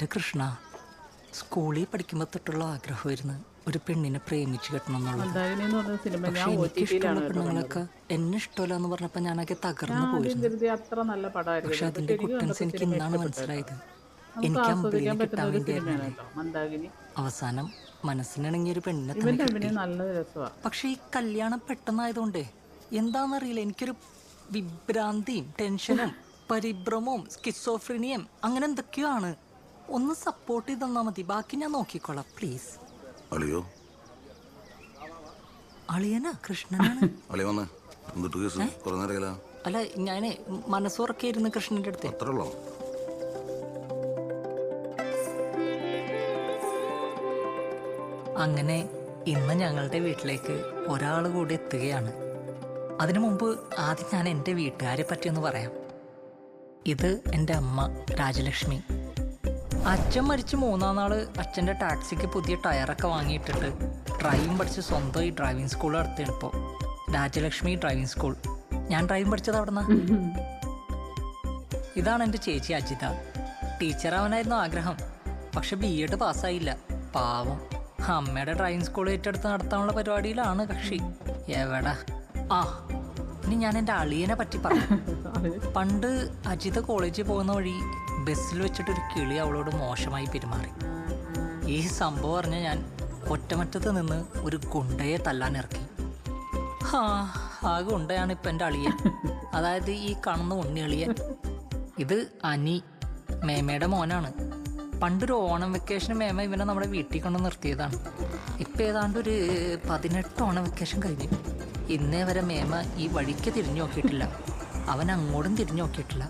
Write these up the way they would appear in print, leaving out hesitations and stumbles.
എൻ്റെ കൃഷ്ണ, സ്കൂളിൽ പഠിക്കുമ്പോൾ തൊട്ടുള്ള ആഗ്രഹമായിരുന്നു ഒരു പെണ്ണിനെ പ്രേമിച്ച് കെട്ടണം എന്നുള്ളത്. പക്ഷെ എനിക്കിഷ്ടമുള്ള പെണ്ണുങ്ങളൊക്കെ എന്നെ ഇഷ്ടമല്ല എന്ന് പറഞ്ഞപ്പോൾ ഞാനൊക്കെ തകർന്നു പോയിരുന്നു. പക്ഷെ അതിന്റെ കുട്ടൻസ് എനിക്ക് ഇന്നാണ് മനസ്സിലായത്. എനിക്ക് അമ്പിളിനെ കിട്ടാൻ വേണ്ടിയായിരുന്നു. അവസാനം മനസ്സിനിണങ്ങിയ ഒരു പെണ്ണിനെ തന്നെ കിട്ടി. പക്ഷെ ഈ കല്യാണം പെട്ടെന്നായതുകൊണ്ടേ എന്താണെന്നറിയില്ല, എനിക്കൊരു വിഭ്രാന്തിയും ടെൻഷനും പരിഭ്രമവും സ്കിസോഫ്രീനിയം അങ്ങനെ എന്തൊക്കെയോ ആണ്. ഒന്ന് സപ്പോർട്ട് ചെയ്ത് തന്നാ മതി, ബാക്കി ഞാൻ നോക്കിക്കോളാം പ്ലീസ്. അളിയോ അളിയനാ കൃഷ്ണനാണ്. അല്ല ഞാനേ മനസ്സുറക്കെ ഇരുന്ന് കൃഷ്ണന്റെ അടുത്ത്. അങ്ങനെ ഇന്ന് ഞങ്ങളുടെ വീട്ടിലേക്ക് ഒരാൾ കൂടി എത്തുകയാണ്. അതിനു മുമ്പ് ആദ്യം ഞാൻ എൻ്റെ വീട്ടുകാരെ പറ്റിയൊന്ന് പറയാം. ഇത് എൻ്റെ അമ്മ രാജലക്ഷ്മി. അച്ഛൻ മരിച്ച് 3-ാം നാള് അച്ഛൻ്റെ ടാക്സിക്ക് പുതിയ ടയറൊക്കെ വാങ്ങിയിട്ടിട്ട് ഡ്രൈവിംഗ് പഠിച്ച് സ്വന്തമായി ഡ്രൈവിംഗ് സ്കൂൾ നടത്തുകയാണ് ഇപ്പോൾ. Rajalakshmi driving school. ഞാൻ ഡ്രൈവിംഗ് പഠിച്ചത് അവിടെ നിന്നാ. ഇതാണ് എൻ്റെ ചേച്ചി അജിത. ടീച്ചറാവാനായിരുന്നു ആഗ്രഹം, പക്ഷെ BEd പാസ്സായില്ല. പാവം. അമ്മയുടെ ഡ്രൈവിംഗ് സ്കൂൾ ഏറ്റെടുത്ത് നടത്താനുള്ള പരിപാടിയിലാണ് കക്ഷി. എവിടെ ഇനി ഞാൻ എൻ്റെ അളിയനെ പറ്റി പറഞ്ഞു. പണ്ട് അജിത കോളേജിൽ പോകുന്ന വഴി ബസ്സിൽ വെച്ചിട്ടൊരു കിളി അവളോട് മോശമായി പെരുമാറി. ഈ സംഭവം അറിഞ്ഞ ഞാൻ ഒറ്റമറ്റത്ത് നിന്ന് ഒരു ഗുണ്ടയെ തല്ലാനിറക്കി. ആ ഗുണ്ടയാണ് ഇപ്പം എൻ്റെ അളിയൻ, അതായത് ഈ കാണുന്ന ഉണ്ണിയളിയൻ. ഇത് അനി, മേമയുടെ മോനാണ്. പണ്ടൊരു ഓണം വെക്കേഷന് മേമ ഇവനെ നമ്മുടെ വീട്ടിൽ കൊണ്ട് നിർത്തിയതാണ്. ഇപ്പം ഏതാണ്ട് ഒരു 18 ഓണം വെക്കേഷൻ കഴിഞ്ഞു. ഇന്നേ വരെ മേമ ഈ വഴിക്ക് തിരിഞ്ഞു നോക്കിയിട്ടില്ല, അവൻ അങ്ങോട്ടും തിരിഞ്ഞു നോക്കിയിട്ടില്ല.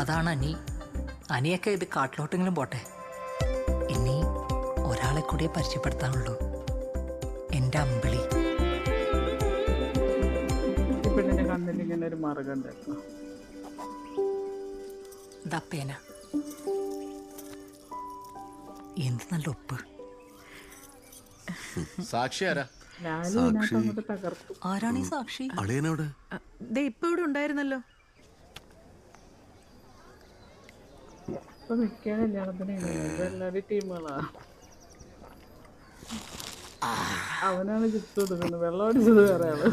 അതാണ് അനി. അനിയൊക്കെ ഇത് കാട്ടിലോട്ടെങ്കിലും പോട്ടെ. ഇനി ഒരാളെ കൂടിയേ പരിചയപ്പെടുത്താനുള്ളൂ, എൻ്റെ അമ്പിളി. ദപ്പേന എന്ത് നല്ല ഉപ്പ്. സാക്ഷി ആരാ? ആരാണ് ഈ സാക്ഷി? അളിയനോട് ഇപ്പൊ ഇവിടെ ഉണ്ടായിരുന്നല്ലോ. അവനാണ് ചിപ്സ് കൊടുക്കുന്നത്, വെള്ളം അടിച്ചത് വേറെ ആള്.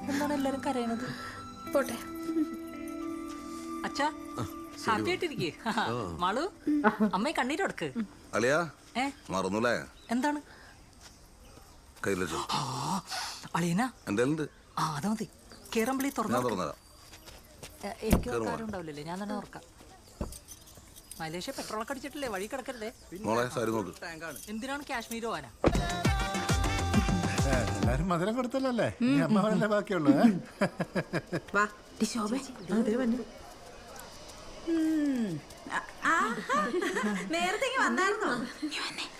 എന്താണ് എല്ലാരും കരയണത്? പോട്ടെ അച്ഛാ, ഹാപ്പി ആയിട്ടിരിക്കേ. മാളു, അമ്മയെ കണ്ണീര് കൊടുക്ക്. മറന്നൂലേ? എന്താണ് അളിയനാ? അതാ മതി. കേറമ്പിളി തുറന്നു. എനിക്ക് കാര്യം ഉണ്ടാവില്ലല്ലേ, ഞാൻ തന്നെ തുറക്കാം. മലേഷ്യ പെട്രോളൊക്കെ അടിച്ചിട്ടില്ലേ, വഴി കിടക്കരുതേ. എന്തിനാണ് കാശ്മീർ പോവാനാ? എല്ലാരും മധുരം കൊടുത്തല്ലേ, അമ്മ ബാക്കിയുള്ളൂ. നേരത്തെ വന്നായിരുന്നോ?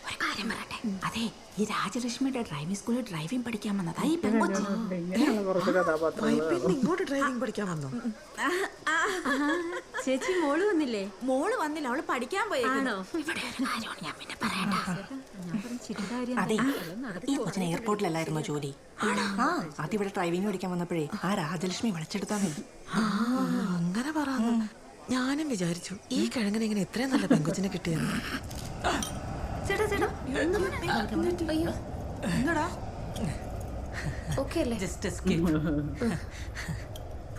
ഒരു കാര്യം പറയട്ടെ, അതെ ഈ രാജലക്ഷ്മിയുടെ ഡ്രൈവിംഗ് സ്കൂളിൽ ഡ്രൈവിംഗ് പഠിക്കാൻ വന്നതാ ഈ പെൺകൊച്ചി. ഇങ്ങോട്ട് ഡ്രൈവിംഗ് പഠിക്കാൻ വന്നോ? ചേച്ചി മോള് വന്നില്ലേ? മോള് വന്നില്ല, അവള് പഠിക്കാൻ പോയേക്കണോ? ഇവിടെ ഒരു കാര്യമാണ് ഞാൻ പിന്നെ പറയണ്ട. അതെ, ഈ കൊച്ചിന് എയർപോർട്ടിലല്ലായിരുന്നോ ജോലി? അതിവിടെ ഡ്രൈവിംഗ് പഠിക്കാൻ വന്നപ്പോഴേ ആ രാജലക്ഷ്മി വിളിച്ചെടുത്താന്നേ. അങ്ങനെ പറഞ്ഞു. ഞാനും വിചാരിച്ചു ഈ കിഴങ്ങനെ ഇങ്ങനെ ഇത്രയും നല്ല പെങ്കൊച്ചിനെ കിട്ടിയെന്ന്.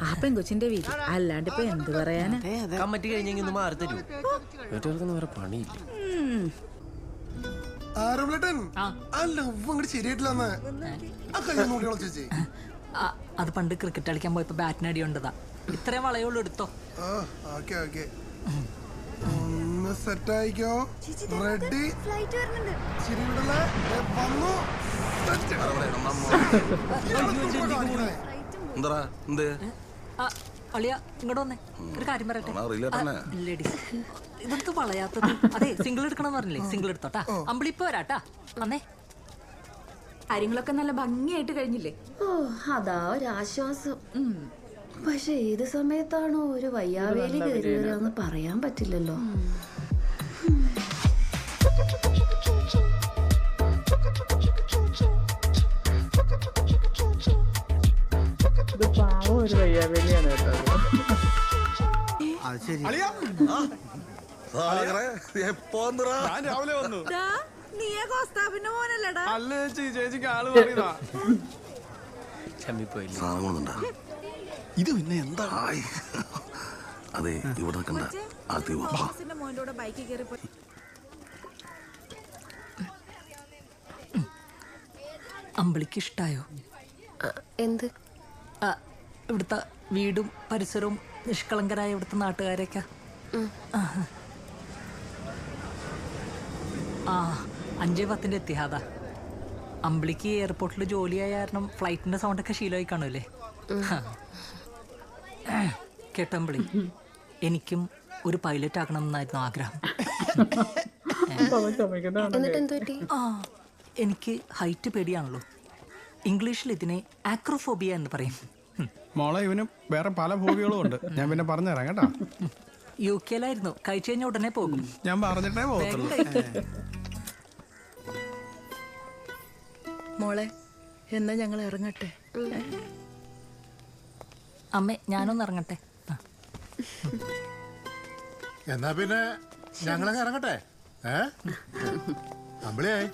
ആ പെങ്കൊച്ചിന്റെ വീട് അല്ലാണ്ട് ഇപ്പൊ എന്ത് പറയാനാ? കമ്മിറ്റി കഴിഞ്ഞെങ്കിൽ മാറി തരൂ, വീട്ടുകാർക്കൊന്നും വേറെ പണിയില്ല. അത് പണ്ട് ക്രിക്കറ്റ് കളിക്കാൻ പോയപ്പോ ബാറ്റിന് അടി കൊണ്ടതാ. ഇത്രയും വളയുള്ളൂ, എടുത്തോ. അളിയ ഇങ്ങോട്ട് വന്നേ, ഒരു കാര്യം പറയട്ടെ. ലേഡീസ് ഇതെന്ത് വളയാത്തത്? അതെ, സിംഗിൾ എടുക്കണം പറഞ്ഞില്ലേ, സിംഗിൾ എടുത്തോട്ടാ. അമ്പിളി ഇപ്പൊ വരാട്ടാ. വന്നേ. കാര്യങ്ങളൊക്കെ നല്ല ഭംഗിയായിട്ട് കഴിഞ്ഞില്ലേ? ഓ, അതാ ഒരാശ്വാസം. പക്ഷെ ഏത് സമയത്താണോ ഒരു വയ്യാവേലി കയറി വരാന്ന് പറയാൻ പറ്റില്ലല്ലോ. ഒരു വയ്യാവേലിയാണ് കേട്ടോ ഞാൻ രാവിലെ വന്നു. നീയെ കോസ്താബിന്റെ മോനല്ലടാ. അല്ല ചേച്ചി, ചേച്ചിക്ക് ആള് മാറിയതാ. ചമ്മിപ്പോയില്ലേ? സാധനം കൊണ്ടുണ്ടാ. ഇത് പിന്നെ എന്താ? ഹായ്. അതെ, ഇവിടെ നിൽക്കണ്ട. ആദ്യം വാ. ബോസിന്റെ മോന്റെ കൂടെ ബൈക്കിൽ കയറി പോയി. അമ്പിളിക്ക് ഇഷ്ടായോ? എന്ത്? ഇവിടുത്തെ വീടും പരിസരവും നിഷ്കളങ്കരായ ഇവിടുത്തെ നാട്ടുകാരെയൊക്കെ? ആ 5:10 എത്തിയാതാ. അമ്പിളിക്ക് എയർപോർട്ടിൽ ജോലിയായ കാരണം ഫ്ലൈറ്റിന്റെ സൗണ്ടൊക്കെ ശീലമായി കാണൂല്ലേ? കേട്ടോ അമ്പിളി, എനിക്കും ഒരു പൈലറ്റ് ആകണം എന്നായിരുന്നു ആഗ്രഹം. എന്നിട്ട് എന്ത് പറ്റി? ആ, എനിക്ക് ഹൈറ്റ് പേടിയാണല്ലോ. ഇംഗ്ലീഷിൽ ഇതിനെ ആക്രോഫോബിയ എന്ന് പറയും. മോളെ, ഇവനും വേറെ പല ഭൂമികളും ഉണ്ട്. ഞാൻ പിന്നെ പറഞ്ഞുതരാം കേട്ടോ. UK-ലായിരുന്നു. കഴിച്ചു കഴിഞ്ഞാൽ ഉടനെ പോകും. ഞാൻ പറഞ്ഞിട്ടേ പോകത്തുള്ളൂ. മോളെ, എന്നാ ഞങ്ങൾ ഇറങ്ങട്ടെ? അമ്മേ, ഞാനൊന്ന് ഇറങ്ങട്ടെ. എന്നാ പിന്നെ ഞങ്ങളങ്ങ് ഇറങ്ങട്ടെ. അമ്പിളിയായി,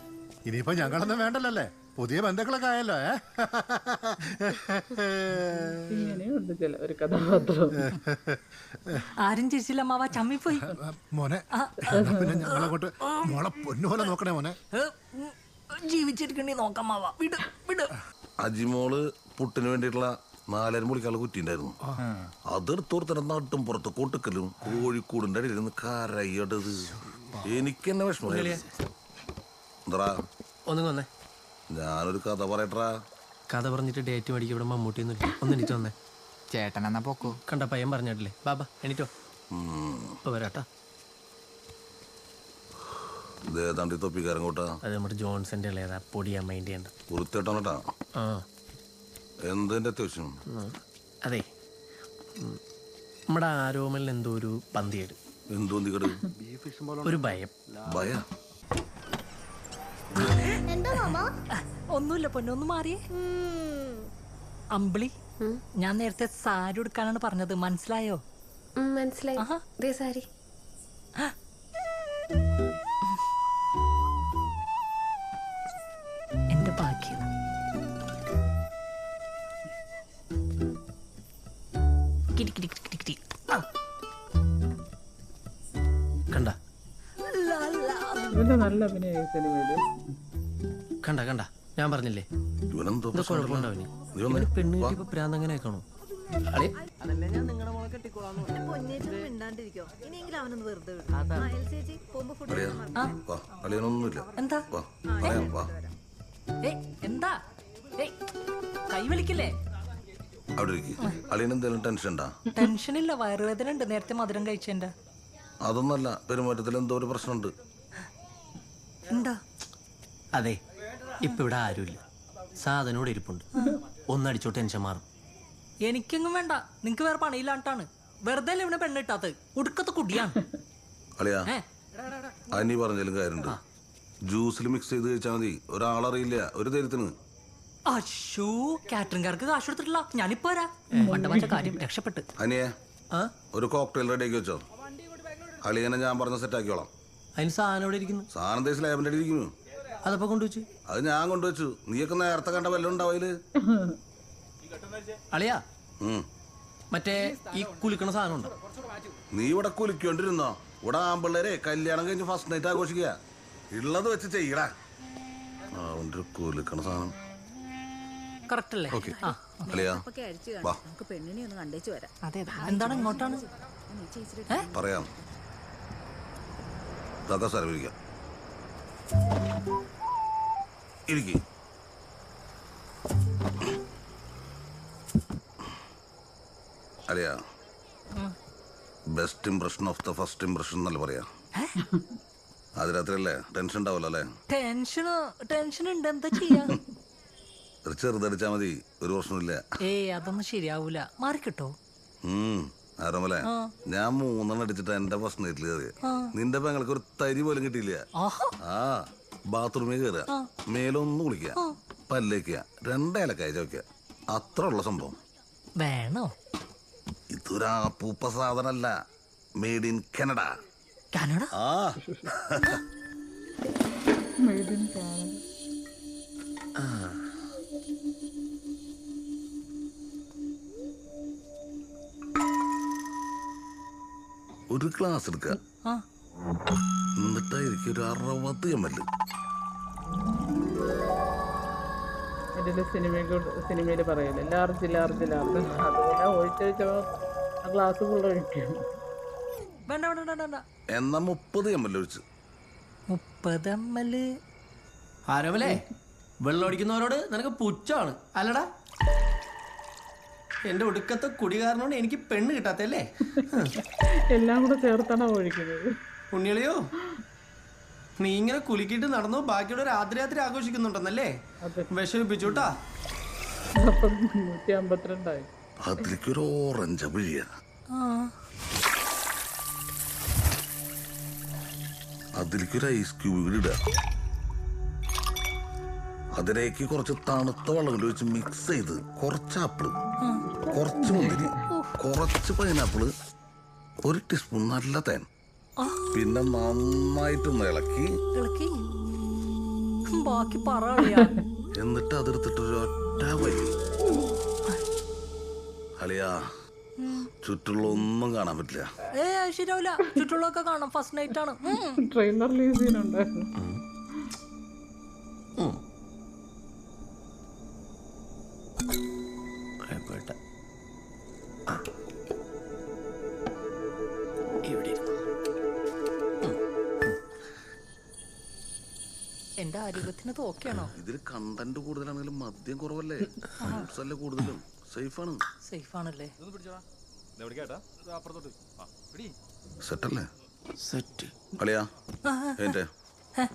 ഇനിയിപ്പോ ഞങ്ങളൊന്നും വേണ്ടല്ലേ? പുതിയ ബന്ധുക്കളൊക്കെ ആയല്ലോ. ഇങ്ങനെയുണ്ട് ചില ഒരു കഥാപാത്രം. ആരും ചിരിച്ചില്ല അമ്മാവ, ചമ്മിപ്പോയി. മോനെ, എന്നാ പിന്നെ ഞങ്ങളങ്ങോട്ട് മോളെ പൊന്നുപോലെ നോക്കണേ മോനെ. ജീവിച്ചിരിക്കണ്ടേ നോക്കാം അമ്മാവ. വിട് വിട്. അജിമോള് പുട്ടിന് വേണ്ടിയിട്ടുള്ള 4 മുളിക്കാള് കുറ്റിണ്ടായിരുന്നു. അതെടുത്തോർത്തന്നെ നാട്ടും പുറത്ത് കൊട്ടുക്കലും കോഴിക്കൂടിന്റെ അടിയിൽ നിന്ന് കരയടത്. എനിക്ക് തന്നെ വിഷമം. എന്താ ഒന്നും വന്നേ. ഞാനൊരു കഥ പറയട്ടാ. കഥ പറഞ്ഞിട്ട് ഡേറ്റ് മേടിക്കും. ഇവിടെ മമ്മൂട്ടിയൊന്നും ഇല്ല. ഒന്ന് എണീറ്റ് വന്നേ. ചേട്ടൻ എന്നാ പോക്കോ. കണ്ട പയ്യൻ പറഞ്ഞിട്ടില്ലേ? ബാബാ എണീറ്റോ. ഇപ്പൊ വരാട്ടാ. ഇതേതാണ്ട് തൊപ്പിക്കാരൻ കൂട്ടാ. അത് നമ്മുടെ ജോൺസന്റെ ഇളയതാ. പൊടിയാ മൈൻഡ് ചെയ്യണ്ട. വൃത്തിയിട്ടാണട്ടാ. ആ, എന്തിന്റെ അത്യാവശ്യം? അതെ, നമ്മുടെ ആരോമലിന് എന്തോ ഒരു പന്തിയേട്, എന്തോന്നിക്കട്? ഒരു ഭയം. ഭയ? ഒന്നുമില്ല പൊന്നു, ഒന്ന് മാറിയേ. അമ്പിളി, ഞാൻ നേരത്തെ സാരി ഉടുക്കാനാണ് പറഞ്ഞത്, മനസ്സിലായോ? മനസ്സിലായി. ദേ സാരി. എന്റെ ഭാഗ്യം. കിടി കിടി കിടി കിടി. കണ്ട ഇതിന്റെ നല്ല അഭിനയ സിനിമയില്. കണ്ട കണ്ട ഞാൻ പറഞ്ഞില്ലേ ഇവനെന്തോ ഇത് കുഴപ്പമുണ്ടാവില്ല. നീ വന്നേ. പെണ്ണ് കിട്ടിയപ്പോ പ്രാന്ത് അങ്ങനെ ആക്കണോ? വാ, അളിയനൊന്നുമില്ല. എന്താ? വാ, പറയാം, വാ. എന്താ? കൈ വലിക്കില്ലേ? അവിടെ ഇരിക്കും. അളിയന് എന്തെങ്കിലും ടെൻഷൻ ഉണ്ടാ? ടെൻഷനില്ല, വയറുവേദന ഉണ്ട്. നേരത്തെ മധുരം കഴിച്ചെന്റെ. അതൊന്നല്ല, പെരുമാറ്റത്തിൽ എന്തോ ഒരു പ്രശ്നമുണ്ട്. എന്താ? അതെ, ഇപ്പൊ ഇവിടെ ആരുമില്ല. സാധനോട് ഇരിപ്പുണ്ട്. ഒന്നടിച്ചോ ടെൻഷൻ മാറും. എനിക്കെങ്ങും വേണ്ട. നിങ്ങക്ക് വേറെ പണിയില്ലാണ്ടാണ്. വെറുതെ ഇവിടെ പെണ്ണിട്ടാത്ത ഉടുക്കത്തെ കുടിയാണ്. അളിയാ, അനി പറഞ്ഞാലും കാര്യമുണ്ട്. ജ്യൂസിൽ മിക്സ് ചെയ്ത് കഴിച്ചാൽ മതി. ഒരാളറിയില്ല ഒരു തരത്തിന്. അശോ, കാറ്ററിംഗുകാർക്ക് കാശ് കൊടുത്തിട്ടില്ല. ഞാനിപ്പോ വരാ. പണ്ട കാര്യം രക്ഷപ്പെട്ട്. അനിയെ, ഒരു കോക്ടെയിൽ റെഡി ആക്കി വെച്ചോ. അളിയനെ ഞാൻ പറഞ്ഞ സെറ്റ് ആക്കിയോളാം. അതിന് സാധനം ഇവിടെ ഇരിക്കുന്നു. സാധനം തേച്ച് ലാബിൻ്റെ അടി ഇരിക്കുന്നു. അതപ്പോ കൊണ്ടുവച്ചു. അത് ഞാൻ കൊണ്ടുവച്ചു. നീയൊക്കെ നേരത്തെ കണ്ട വല്ലതും ഉണ്ടാവില്ലേ? അളിയാ, മറ്റേ ഈ കുളിക്കണ സാധനം ഉണ്ടോ? നീ ഇവിടെ കുലിക്കൊണ്ടിരുന്നോ? ഇവിടെ ആമ്പിള്ളേരെ കല്യാണം കഴിഞ്ഞ് ഫസ്റ്റ് നൈറ്റ് ആഘോഷിക്കുക. ഉള്ളത് വെച്ച് ചെയ്യടാ. അവൻ്റെ ഒരു കുലിക്കണ സാധനം കറക്റ്റ് അല്ലേ? ഓക്കെ. അളിയാ, വാ, നമുക്ക് പെണ്ണിനെ ഒന്ന് കണ്ടേച്ചു വരാം. അതെ, എന്താണ് ഇങ്ങോട്ടാണ്? പറയാം. കാക്ക സാരം ഇരിക്കാം. ഇരിക്കി. അളിയാ, best impression of the first impression എന്നല്ല പറയാ. അത് രാത്രിയല്ലേ? ടെൻഷൻ ഉണ്ടാവല്ലോ അല്ലേ? ടെൻഷൻ ഉണ്ട്. എന്താ ചെയ്യാ? ഒരു ചെറുതടിച്ചാ മതി, ഒരു പ്രശ്നമില്ല. അതൊന്നും ശരിയാവൂല. മാറിക്കിട്ടോ. ആരോമലെ, ഞാൻ 3 അടിച്ചിട്ട് എന്റെ ഫസ്റ്റ് നൈറ്റിൽ കയറിയ. നിന്റെ പെങ്ങൾക്ക് ഒരു തരി പോലും കിട്ടിയില്ല. ആ, ബാത്റൂമിൽ കയറുക, മേലൊന്ന് കുളിക്കുക, പല്ലേക്കുക, 2 ഏലക്കായ ചോദിക്കുക, അത്ര ഉള്ള സംഭവം. വേണോ? ഇതൊരു ആപ്പൂപ്പ സാധനല്ല, മെയ്ഡ് ഇൻ കാനഡ. കാനഡ? ആ മെയ്ഡ് ഇൻ കാനഡ. ഒരു ഗ്ലാസ് എടുക്കുക, ആ എന്നിട്ടായിരിക്കും ഒരു 60 ml. ഇതില് സിനിമയിൽ പറയല്ലേ ലാർജ് ലാർജ് ലാർജ്, അതുപോലെ ഒഴിച്ചൊഴിച്ച ഗ്ലാസ് ഫുള്ള് ഒഴിക്കും. വേണ്ട വേണ്ട വേണ്ട വേണ്ട. എന്നാ 30 ml ഒഴിച്ച്. 30 ml. ആരോമലേ, വെള്ളം അടിക്കുന്നവരോട് നിനക്ക് പുച്ഛമാണ് അല്ലടാ? എന്റെ ഒടുക്കത്തെ കുടി കാരണമാണ് എനിക്ക് പെണ്ണ് കിട്ടാത്തല്ലേ? എല്ലാം കൂടെ ചേർത്താണ് ഒഴിക്കുന്നത്. ഉണ്ണിളിയോ, നീ ഇങ്ങനെ കുലുക്കിയിട്ട് നടന്നു ബാക്കിയുള്ള രാത്രി ആഘോഷിക്കുന്നുണ്ടെന്നല്ലേ? വിഷമിപ്പിച്ചുട്ടാ. അപ്പം 152 അതിലേക്കൊരു ഓറഞ്ച് പിഴിയ, അതിലേക്കൊരു ഐസ് ക്യൂബ് ഇടുക, അതിലേക്ക് കുറച്ച് തണുത്ത വെള്ളം ഒഴിച്ച് മിക്സ് ചെയ്ത് കുറച്ച് ആപ്പിള്, കുറച്ച് മുന്തിരി, കുറച്ച് പൈനാപ്പിള്, 1 ടീസ്പൂൺ നല്ല തേൻ, പിന്നെ നന്നായിട്ടൊന്ന് ഇളക്കി ബാക്കി പറയാ. എന്നിട്ട് അതെടുത്തിട്ട് ഒരു ഒറ്റ വലി. അളിയാ, ചുറ്റുള്ള ഒന്നും കാണാൻ പറ്റില്ല. ശരിയാവില്ല, ചുറ്റുള്ളൊക്കെ കാണാം. ഫസ്റ്റ് നൈറ്റ് ആണ്. ട്രെയിലർ റിലീസ് ചെയ്യുന്നുണ്ടായിരുന്നു. എന്റെ ആരോഗ്യത്തിന് തോക്കെയാണോ? ഇതിൽ കണ്ടന്റ് കൂടുതലാണെങ്കിലും മദ്യം കുറവല്ലേ, ഫ്രൂട്ട്സ് അല്ലേ കൂടുതലും. സേഫാണ്. സേഫ് ആണല്ലേ? സെറ്റല്ലേ? സെറ്റ്. അളിയാ, എന്റെ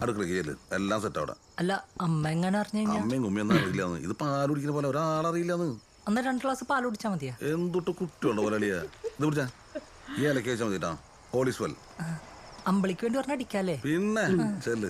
അടുക്കള കേല് എല്ലാം സെറ്റ് അവിടെ. അല്ല, അമ്മ എങ്ങനെ അറിഞ്ഞു കഴിഞ്ഞാ? അമ്മയും കുമ്മിയൊന്നും അറിയില്ലാന്ന്. ഇത് പാൽ കുടിക്കുന്ന പോലെ ഒരാളറിയില്ലാന്ന്. അന്ന് 2 ഗ്ലാസ് പാൽ കുടിച്ചാ മതിയാ? എന്തൊട്ട് കുട്ടിയുണ്ടോ പോലെ അളിയാ. ഇത് പിടിച്ചാ ഈ ഇലക്ക് വെച്ചാൽ മതിട്ടാ. പോളീസ് വെൽ അമ്പളിക്ക് വേണ്ടി പറഞ്ഞ അടിക്കാല്ലേ? പിന്നെ ചെല്ല്.